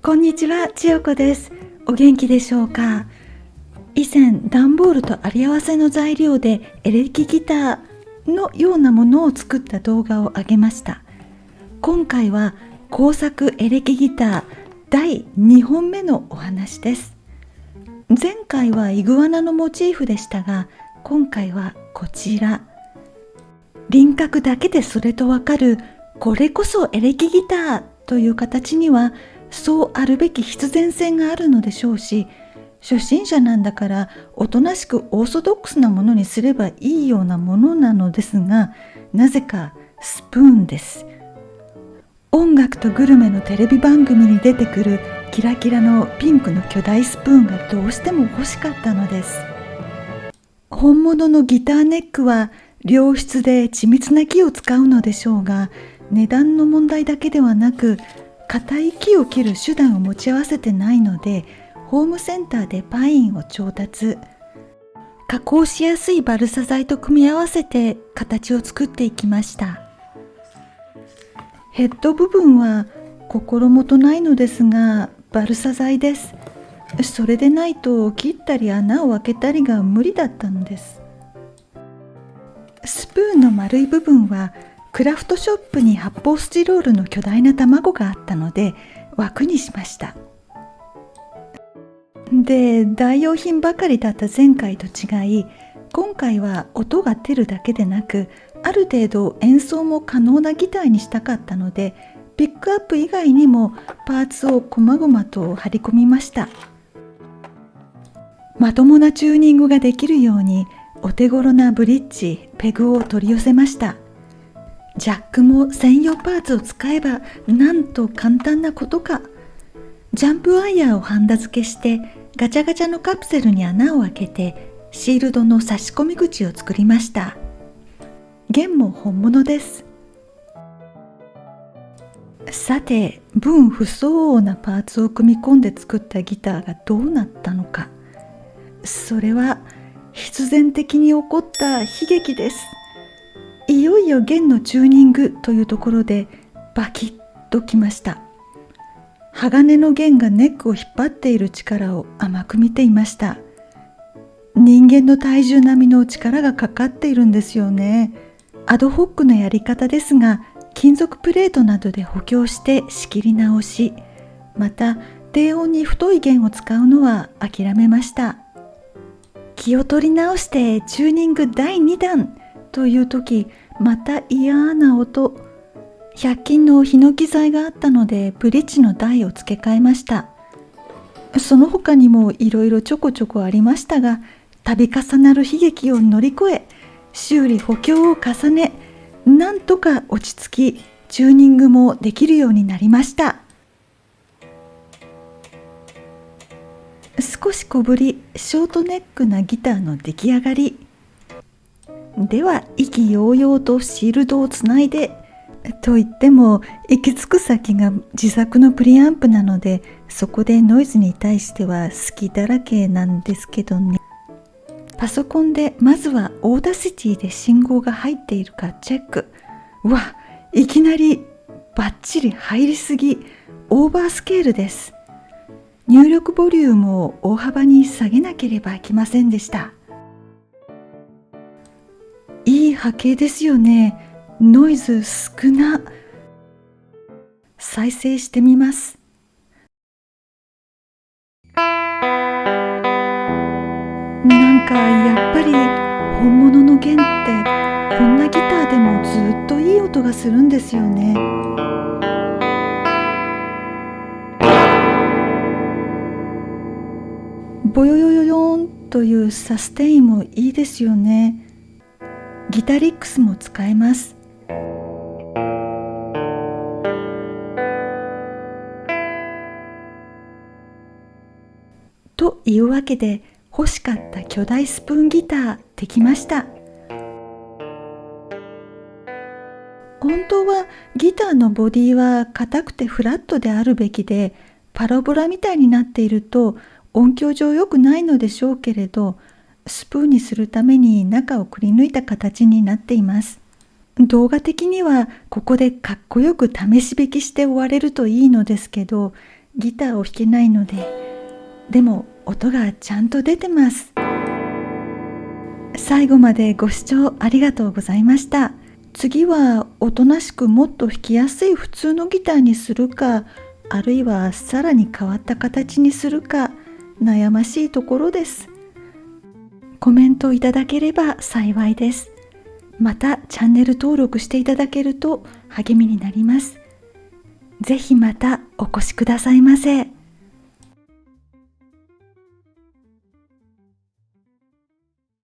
こんにちは、千代子です。お元気でしょうか。以前、段ボールとあり合わせの材料でエレキギターのようなものを作った動画を上げました。今回は工作エレキギター第2本目のお話です。前回はイグアナのモチーフでしたが、今回はこちら。輪郭だけでそれとわかる、これこそエレキギターという形にはそうあるべき必然性があるのでしょうし、初心者なんだからおとなしくオーソドックスなものにすればいいようなものなのですが、なぜかスプーンです。音楽とグルメのテレビ番組に出てくるキラキラのピンクの巨大スプーンがどうしても欲しかったのです。本物のギターネックは良質で緻密な木を使うのでしょうが、値段の問題だけではなく、硬い木を切る手段を持ち合わせてないので、ホームセンターでパインを調達。加工しやすいバルサ材と組み合わせて形を作っていきました。ヘッド部分は心もとないのですが、バルサ材です。それでないと切ったり穴を開けたりが無理だったのです。スプーンの丸い部分はクラフトショップに発泡スチロールの巨大な卵があったので枠にしました。で、代用品ばかりだった前回と違い、今回は音が出るだけでなく、ある程度演奏も可能なギターにしたかったので、ピックアップ以外にもパーツを細々と張り込みました。まともなチューニングができるように、お手頃なブリッジ、ペグを取り寄せました。ジャックも専用パーツを使えばなんと簡単なことか。ジャンプワイヤーをハンダ付けしてガチャガチャのカプセルに穴を開けてシールドの差し込み口を作りました。弦も本物です。さて、分不相応なパーツを組み込んで作ったギターがどうなったのか。それは必然的に起こった悲劇です。いよいよ弦のチューニングというところでバキッときました。鋼の弦がネックを引っ張っている力を甘く見ていました。人間の体重並みの力がかかっているんですよね。アドホックなやり方ですが、金属プレートなどで補強して仕切り直し、また低音に太い弦を使うのは諦めました。気を取り直してチューニング第2弾という時、また嫌な音。100均のヒノキ材があったのでブリッジの台を付け替えました。その他にもいろいろちょこちょこありましたが、度重なる悲劇を乗り越え、修理補強を重ね、なんとか落ち着き、チューニングもできるようになりました。少し小ぶり、ショートネックなギターの出来上がり。では意気揚々とシールドをつないで、と言っても行き着く先が自作のプリアンプなので、そこでノイズに対しては好きだらけなんですけどね。パソコンでまずはオーダーシティで信号が入っているかチェック。うわ、いきなりバッチリ入りすぎ、オーバースケールです。入力ボリュームを大幅に下げなければいけませんでした。いい波形ですよね。ノイズ少な。再生してみます。なんかやっぱり本物の弦ってこんなギターでもずっといい音がするんですよね。ボヨヨヨヨンというサステインもいいですよね。ギタリックスも使えます。というわけで、欲しかった巨大スプーンギターできました。本当はギターのボディは硬くてフラットであるべきで、パラボラみたいになっていると音響上良くないのでしょうけれど、スプーンにするために中をくり抜いた形になっています。動画的にはここでかっこよく試し弾きして終われるといいのですけど、ギターを弾けないので、でも音がちゃんと出てます。最後までご視聴ありがとうございました。次はおとなしくもっと弾きやすい普通のギターにするか、あるいはさらに変わった形にするか悩ましいところです。コメントいただければ幸いです。またチャンネル登録していただけると励みになります。ぜひまたお越しくださいませ。